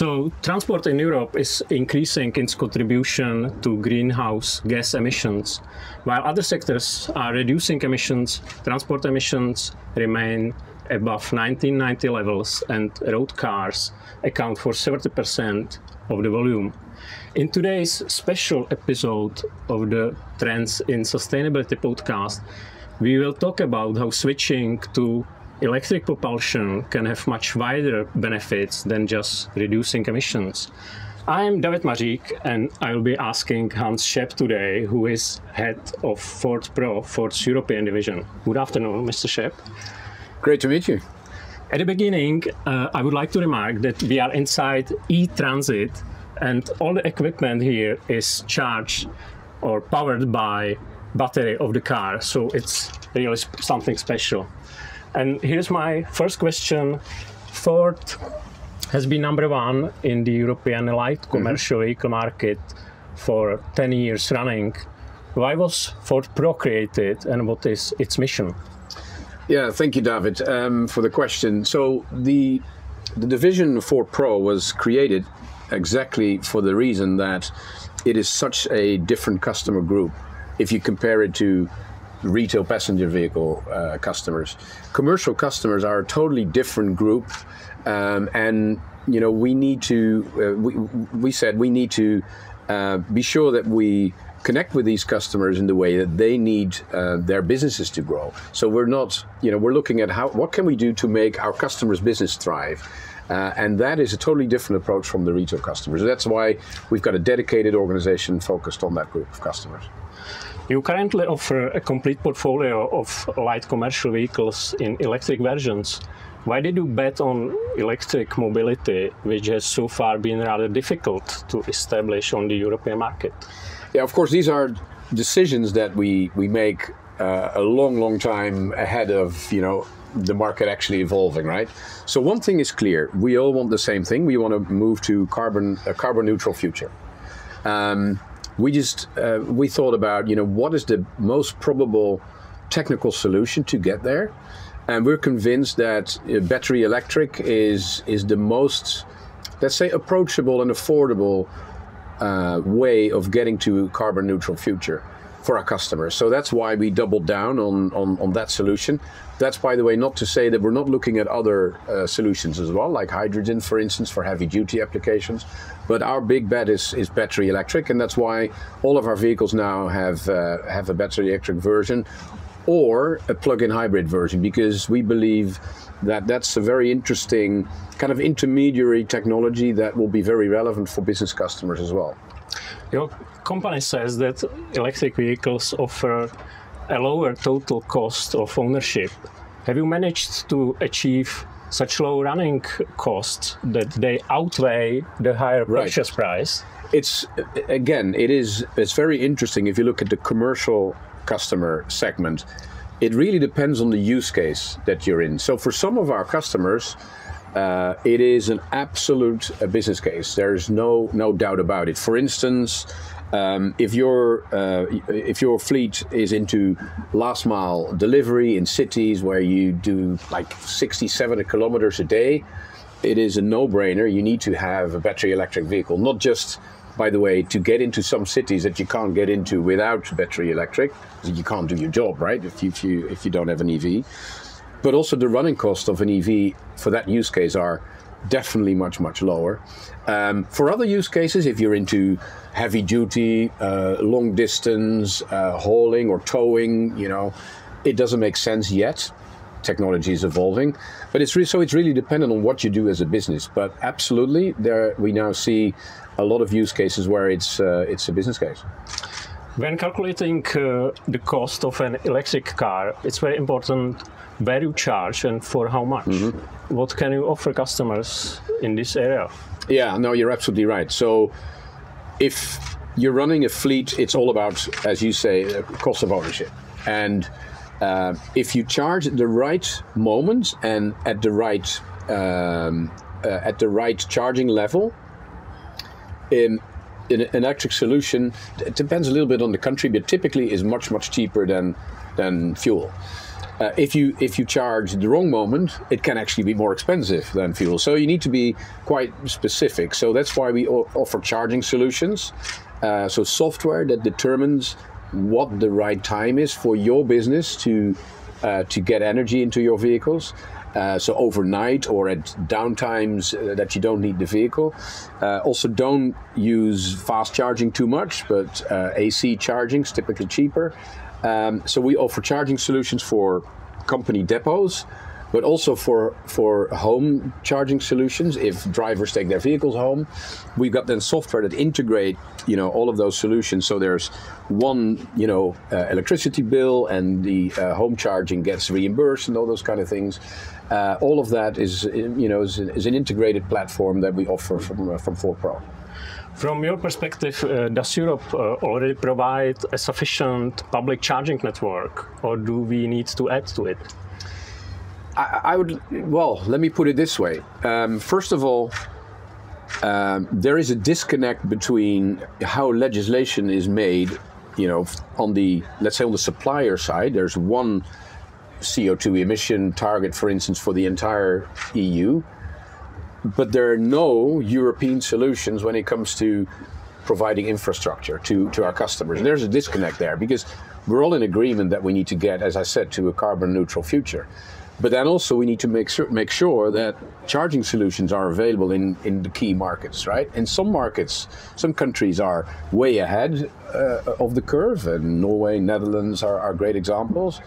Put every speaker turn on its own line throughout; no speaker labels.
So transport in Europe is increasing its contribution to greenhouse gas emissions. While other sectors are reducing emissions, transport emissions remain above 1990 levels, and road cars account for 70% of the volume. In today's special episode of the Trends in Sustainability podcast, we will talk about how switching to electric propulsion can have much wider benefits than just reducing emissions. I am David Mařík, and I will be asking Hans Schep today, who is head of Ford Pro, Ford's European division. Good afternoon, Mr. Schep.
Great to meet you.
At the beginning, I would like to remark that we are inside e-transit, and all the equipment here is charged or powered by battery of the car, so it's really something special. And here's my first question. Ford has been number one in the European light commercial vehicle market for 10 years running. Why was Ford Pro created, and what is its mission?
Yeah, thank you, David, for the question. So the division Ford Pro was created exactly for the reason that it is such a different customer group if you compare it to retail passenger vehicle customers. Commercial customers are a totally different group, and you know we need to. We said we need to be sure that we connect with these customers in the way that they need their businesses to grow. So we're not, we're looking at what can we do to make our customers' business thrive. And that is a totally different approach from the retail customers. That's why we've got a dedicated organization focused on that group of customers.
You currently offer a complete portfolio of light commercial vehicles in electric versions. Why did you bet on electric mobility, which has so far been rather difficult to establish on the European market?
Yeah, of course, these are decisions that we make a long time ahead of, the market actually evolving, right? So one thing is clear, we all want the same thing. We want to move to a carbon neutral future. We thought about, what is the most probable technical solution to get there? And we're convinced that battery electric is the most, let's say, approachable and affordable way of getting to a carbon neutral future for our customers. So that's why we doubled down on that solution. That's, by the way, not to say that we're not looking at other solutions as well, like hydrogen, for instance, for heavy duty applications. But our big bet is battery electric, and that's why all of our vehicles now have a battery electric version or a plug-in hybrid version, because we believe that that's a very interesting kind of intermediary technology that will be very relevant for business customers as well.
Your company says that electric vehicles offer a lower total cost of ownership. Have you managed to achieve such low running costs that they outweigh the higher purchase price?
It's very interesting if you look at the commercial customer segment. It really depends on the use case that you're in. So for some of our customers, it is an absolute business case. There's no doubt about it. For instance, if your fleet is into last mile delivery in cities where you do like 60, 70 kilometers a day, it is a no-brainer. You need to have a battery electric vehicle, not just, by the way, to get into some cities that you can't get into without battery electric. You can't do your job, right, if you don't have an EV. But also the running cost of an EV for that use case are definitely much lower. For other use cases, if you're into heavy duty, long distance, hauling or towing, it doesn't make sense yet. Technology is evolving, but it's really dependent on what you do as a business. But absolutely, we now see a lot of use cases where it's a business case.
When calculating the cost of an electric car, it's very important where you charge and for how much. Mm-hmm. What can you offer customers in this area?
Yeah, no, you're absolutely right. So if you're running a fleet, it's all about, as you say, cost of ownership. And if you charge at the right moment and at the right charging level, in an electric solution, it depends a little bit on the country, but typically is much cheaper than fuel. If you charge the wrong moment, it can actually be more expensive than fuel. So you need to be quite specific. So that's why we offer charging solutions. So software that determines what the right time is for your business to get energy into your vehicles. So overnight or at downtimes that you don't need the vehicle. Also don't use fast charging too much, but AC charging is typically cheaper. So we offer charging solutions for company depots, but also for home charging solutions. If drivers take their vehicles home, we've got then software that integrate, all of those solutions. So there's one, electricity bill, and the home charging gets reimbursed and all those kind of things. All of that is an integrated platform that we offer from Ford Pro.
From your perspective, does Europe already provide a sufficient public charging network, or do we need to add to it?
Let me put it this way. First of all, there is a disconnect between how legislation is made, on the supplier side. There's one CO2 emission target, for instance, for the entire EU. But there are no European solutions when it comes to providing infrastructure to our customers. And there's a disconnect there because we're all in agreement that we need to get, as I said, to a carbon neutral future. But then also we need to make sure that charging solutions are available in the key markets, right? In some markets, some countries are way ahead of the curve, and Norway, Netherlands are great examples.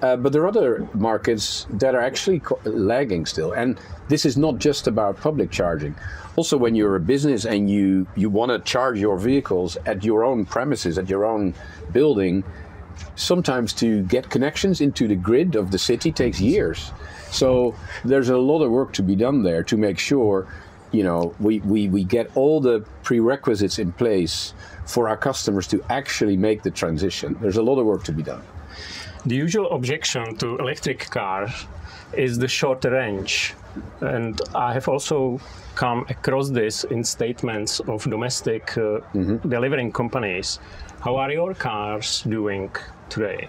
But there are other markets that are actually lagging still. And this is not just about public charging. Also, when you're a business and you want to charge your vehicles at your own premises, at your own building, sometimes to get connections into the grid of the city takes years. So there's a lot of work to be done there to make sure, we get all the prerequisites in place for our customers to actually make the transition. There's a lot of work to be done.
The usual objection to electric cars is the short range, and I have also come across this in statements of domestic delivering companies. How are your cars doing today?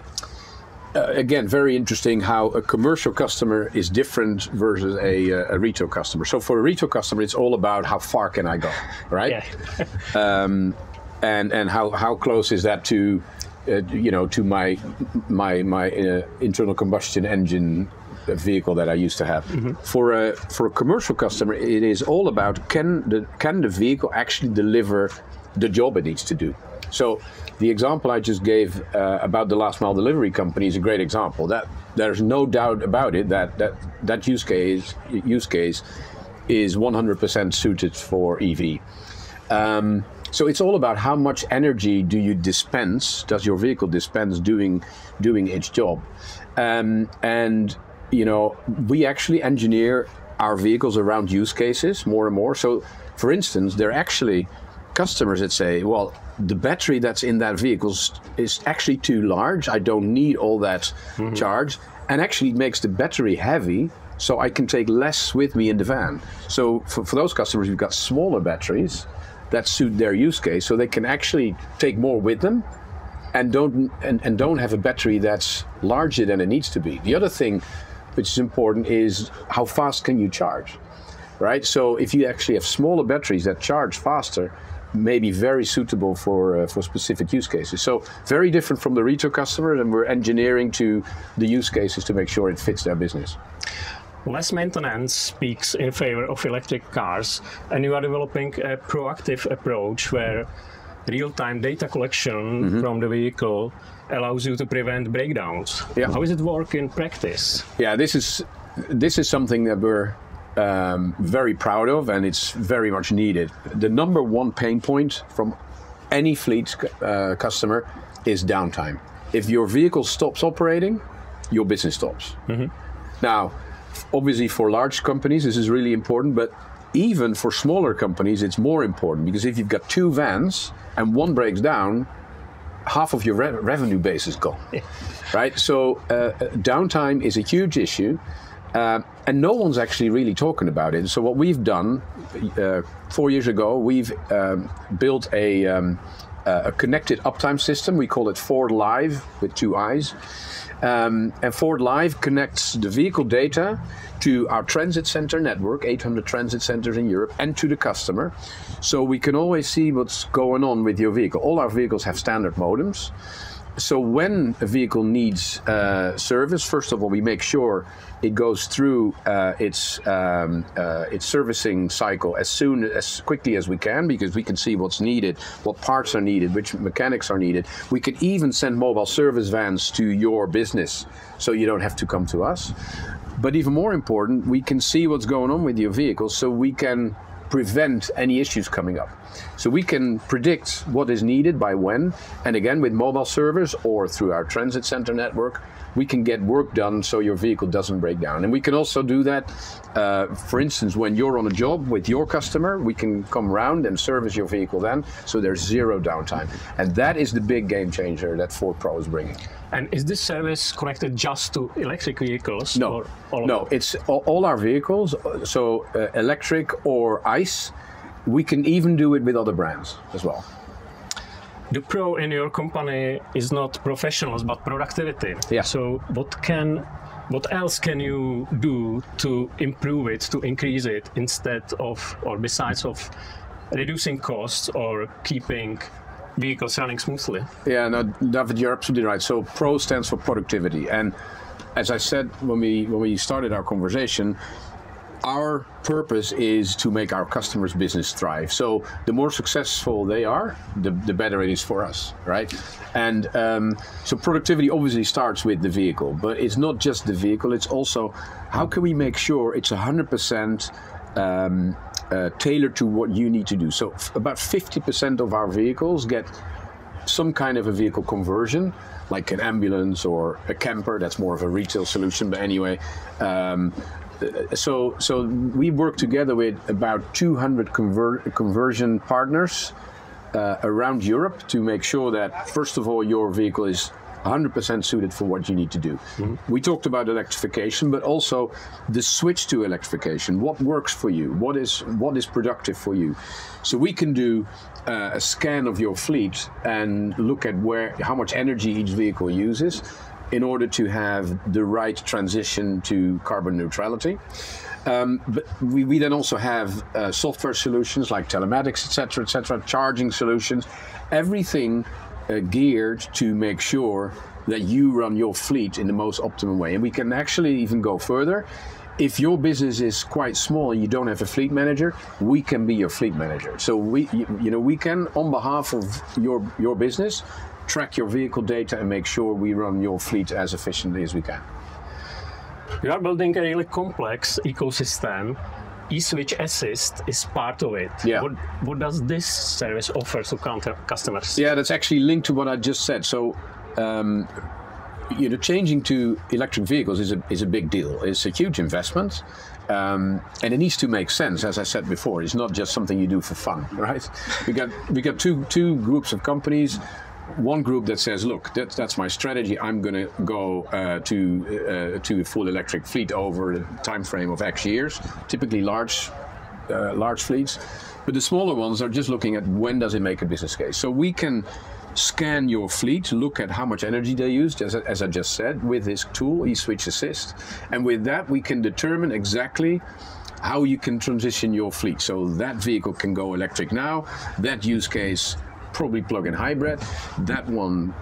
Again, very interesting how a commercial customer is different versus a retail customer. So for a retail customer, it's all about how far can I go, right? Yeah. And how close is that to to my internal combustion engine vehicle that I used to have. For a commercial customer, it is all about can the vehicle actually deliver the job it needs to do. So the example I just gave about the last mile delivery company is a great example. That there's no doubt about it that use case is 100% suited for EV. So it's all about how much energy does your vehicle dispense doing its job. And we actually engineer our vehicles around use cases more and more. So for instance, there are actually customers that say, well, the battery that's in that vehicle is actually too large. I don't need all that charge, and actually it makes the battery heavy, so I can take less with me in the van. So for those customers, we've got smaller batteries that suit their use case, so they can actually take more with them and don't have a battery that's larger than it needs to be. The other thing which is important is how fast can you charge, right? So if you actually have smaller batteries that charge faster, may be very suitable for specific use cases. So very different from the retail customer, and we're engineering to the use cases to make sure it fits their business.
Less maintenance speaks in favor of electric cars, and you are developing a proactive approach where real-time data collection from the vehicle allows you to prevent breakdowns. Yeah. How does it work in practice?
Yeah, this is something that we're very proud of, and it's very much needed. The number one pain point from any fleet customer is downtime. If your vehicle stops operating, your business stops. Now, obviously for large companies this is really important, but even for smaller companies it's more important, because if you've got two vans and one breaks down, half of your revenue base is gone. Right? So downtime is a huge issue. And no one's actually really talking about it. So what we've done 4 years ago, we've built a a connected uptime system. We call it Ford Live with 2 I's. And Ford Live connects the vehicle data to our transit center network, 800 transit centers in Europe, and to the customer. So we can always see what's going on with your vehicle. All our vehicles have standard modems. So when a vehicle needs service, first of all, we make sure it goes through its servicing cycle as quickly as we can, because we can see what's needed, what parts are needed, which mechanics are needed. We can even send mobile service vans to your business, so you don't have to come to us. But even more important, we can see what's going on with your vehicle, so we can prevent any issues coming up. So we can predict what is needed by when, and again with mobile service or through our transit center network, we can get work done so your vehicle doesn't break down. And we can also do that, for instance, when you're on a job with your customer, we can come around and service your vehicle then, so there's 0 downtime. And that is the big game changer that Ford Pro is bringing.
And is this service connected just to electric vehicles?
No,
or all of
no,
them?
it's all our vehicles, so electric or ICE. We can even do it with other brands as well.
The pro in your company is not professionals but productivity.
Yeah.
So what else can you do to improve it, to increase it, instead of or besides of reducing costs or keeping vehicles running smoothly?
Yeah, no, David, you're absolutely right. So pro stands for productivity, and as I said when we started our conversation, our purpose is to make our customers' business thrive. So the more successful they are, the better it is for us, right? And so productivity obviously starts with the vehicle, but it's not just the vehicle, it's also how can we make sure it's 100% tailored to what you need to do. So about 50% of our vehicles get some kind of a vehicle conversion, like an ambulance or a camper. That's more of a retail solution, but anyway. So we work together with about 200 conversion partners around Europe to make sure that, first of all, your vehicle is 100% suited for what you need to do. Mm-hmm. We talked about electrification, but also the switch to electrification. What works for you? What is productive for you? So we can do a scan of your fleet and look at how much energy each vehicle uses, in order to have the right transition to carbon neutrality. But we then also have software solutions like telematics, etc., charging solutions, everything geared to make sure that you run your fleet in the most optimum way. And we can actually even go further. If your business is quite small and you don't have a fleet manager, we can be your fleet manager. So we can, on behalf of your business, track your vehicle data and make sure we run your fleet as efficiently as we can.
You are building a really complex ecosystem. eSwitch Assist is part of it.
Yeah.
What does this service offer to customers?
Yeah, that's actually linked to what I just said. So, changing to electric vehicles is a big deal. It's a huge investment, and it needs to make sense. As I said before, it's not just something you do for fun, right? We got two groups of companies. One group that says, look, that's my strategy. I'm going to go to a full electric fleet over a time frame of X years, typically large fleets. But the smaller ones are just looking at when does it make a business case. So we can scan your fleet, look at how much energy they used, as I just said, with this tool, eSwitch Assist. And with that, we can determine exactly how you can transition your fleet. So that vehicle can go electric now, that use case probably plug-in hybrid, that one,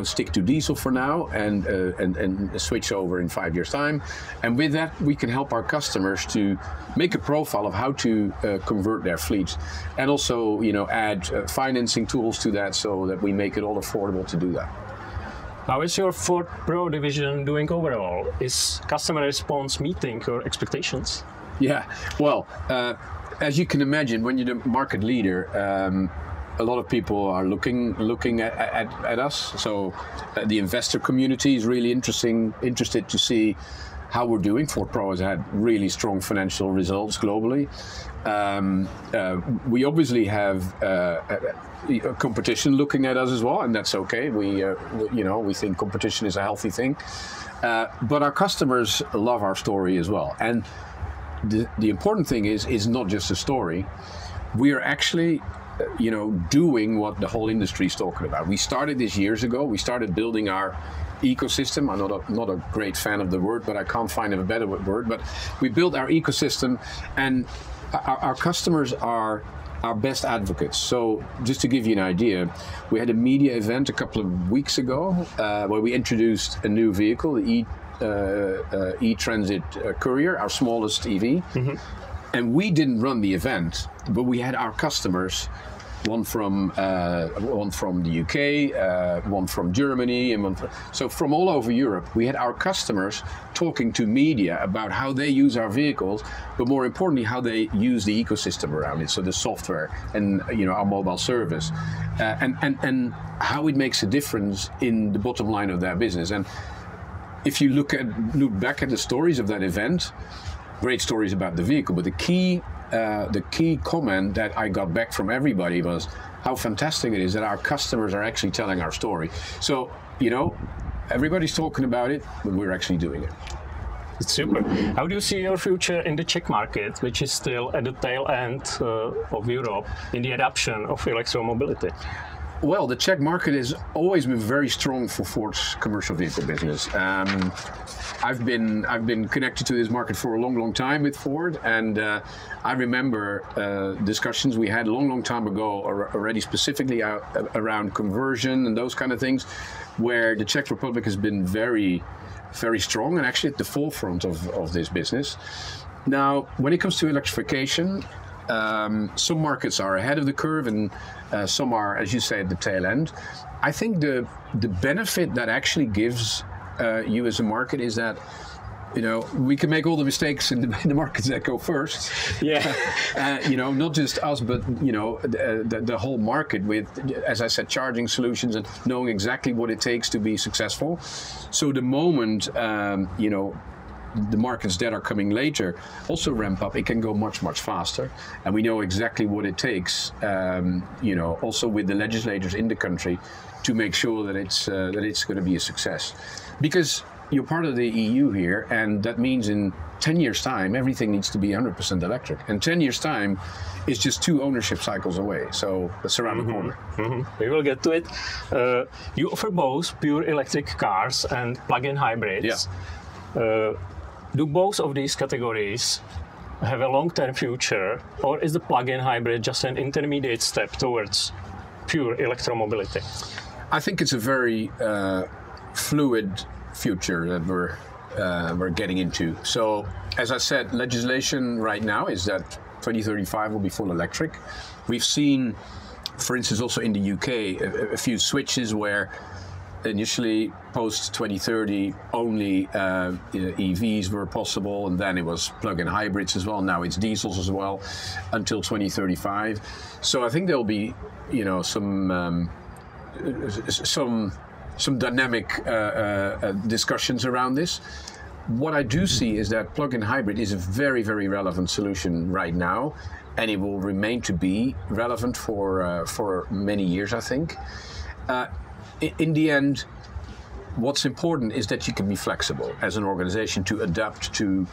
stick to diesel for now and switch over in 5 years' time. And with that, we can help our customers to make a profile of how to convert their fleet, and also, add financing tools to that so that we make it all affordable to do that.
How is your Ford Pro division doing overall? Is customer response meeting your expectations?
Yeah, well, as you can imagine, when you're the market leader, a lot of people are looking at us. So the investor community is really interested to see how we're doing. Ford Pro has had really strong financial results globally. We obviously have a competition looking at us as well, and that's okay. We think competition is a healthy thing. But our customers love our story as well. And the important thing is not just a story. We are actually doing what the whole industry is talking about. We started this years ago. We started building our ecosystem. I'm not a great fan of the word, but I can't find a better word. But we built our ecosystem, and our customers are our best advocates. So just to give you an idea, we had a media event a couple of weeks ago where we introduced a new vehicle, the e-Transit Courier, our smallest EV. Mm-hmm. And we didn't run the event, but we had our customers, one from the UK, one from Germany, and so from all over Europe. We had our customers talking to media about how they use our vehicles, but more importantly, how they use the ecosystem around it, so the software and our mobile service, and how it makes a difference in the bottom line of their business. And if you look back at the stories of that event, great stories about the vehicle, but the key comment that I got back from everybody was how fantastic it is that our customers are actually telling our story. So, everybody's talking about it, but we're actually doing it.
It's super. How do you see your future in the Czech market, which is still at the tail end of Europe in the adoption of electromobility?
Well, the Czech market has always been very strong for Ford's commercial vehicle business. I've been connected to this market for a long time with Ford, and I remember discussions we had a long time ago already, specifically around conversion and those kind of things, where the Czech Republic has been very strong and actually at the forefront of this business. Now, when it comes to electrification, some markets are ahead of the curve, and some are, as you say, at the tail end. I think the benefit that actually gives you as a market is that we can make all the mistakes in the markets that go first.
Yeah.
Not just us, but the whole market with, as I said, charging solutions and knowing exactly what it takes to be successful. So the moment the markets that are coming later also ramp up, it can go much faster, and we know exactly what it takes. Also with the legislators in the country to make sure that it's going to be a success, because you're part of the EU here, and that means in 10 years' time everything needs to be 100% electric, and 10 years' time is just 2 ownership cycles away. So that's around the corner.
Mm-hmm. We will get to it. You offer both pure electric cars and plug-in hybrids. Yeah. Do both of these categories have a long-term future, or is the plug-in hybrid just an intermediate step towards pure electromobility?
I think it's a very fluid future that we're getting into. So, as I said, legislation right now is that 2035 will be full electric. We've seen, for instance, also in the UK, a few switches where initially post 2030 only EVs were possible, and then it was plug-in hybrids as well. Now it's diesels as well until 2035. So I think there'll be some dynamic discussions around this. What I do see is that plug-in hybrid is a very relevant solution right now, and it will remain to be relevant for many years, I think. In the end, what's important is that you can be flexible as an organization to adapt to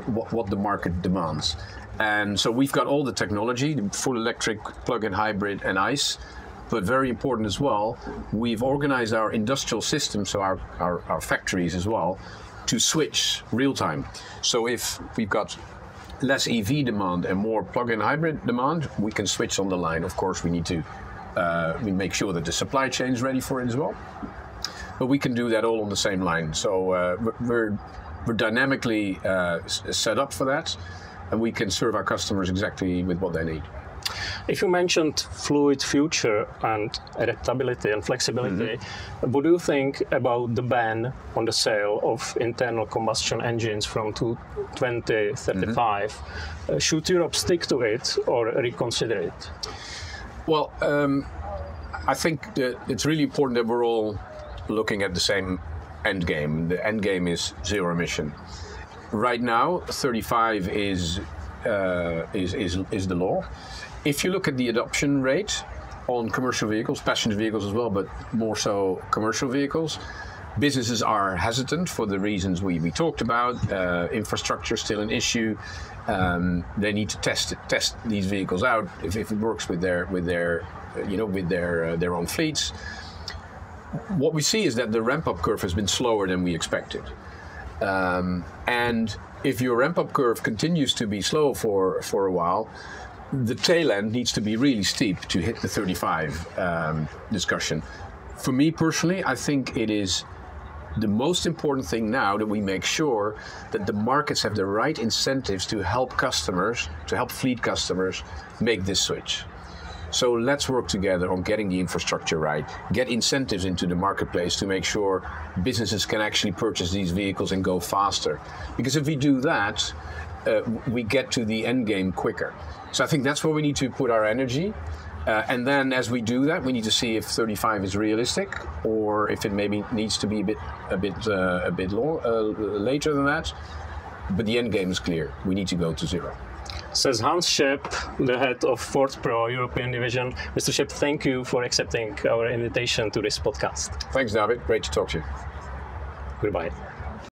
what the market demands. And so we've got all the technology, the full electric, plug-in hybrid and ICE, but very important as well, we've organized our industrial system, so our factories as well, to switch real time. So if we've got less EV demand and more plug-in hybrid demand, we can switch on the line. Of course, we need to we make sure that the supply chain is ready for it as well, but we can do that all on the same line. So we're dynamically set up for that, and we can serve our customers exactly with what they need.
If you mentioned fluid future and adaptability and flexibility, what do you think about the ban on the sale of internal combustion engines from 2035? Should Europe stick to it or reconsider it?
Well, I think that it's really important that we're all looking at the same end game. The end game is zero emission. Right now, 35 is the law. If you look at the adoption rate on commercial vehicles, passenger vehicles as well, but more so commercial vehicles, Businesses are hesitant for the reasons we talked about. Infrastructure is still an issue. They need to test these vehicles out if it works with their own fleets. What we see is that the ramp-up curve has been slower than we expected. And if your ramp-up curve continues to be slow for a while, the tail end needs to be really steep to hit the 35 discussion. For me personally, I think it is the most important thing now that we make sure that the markets have the right incentives to help customers, to help fleet customers make this switch. So let's work together on getting the infrastructure right, get incentives into the marketplace to make sure businesses can actually purchase these vehicles and go faster. Because if we do that, we get to the end game quicker. So I think that's where we need to put our energy. And then as we do that, we need to see if 35 is realistic or if it maybe needs to be a bit later than that. But the end game is clear. We need to go to zero.
Says Hans Schep, the head of Ford Pro European division. Mr. Schep, thank you for accepting our invitation to this podcast.
Thanks, David. Great to talk to you.
Goodbye.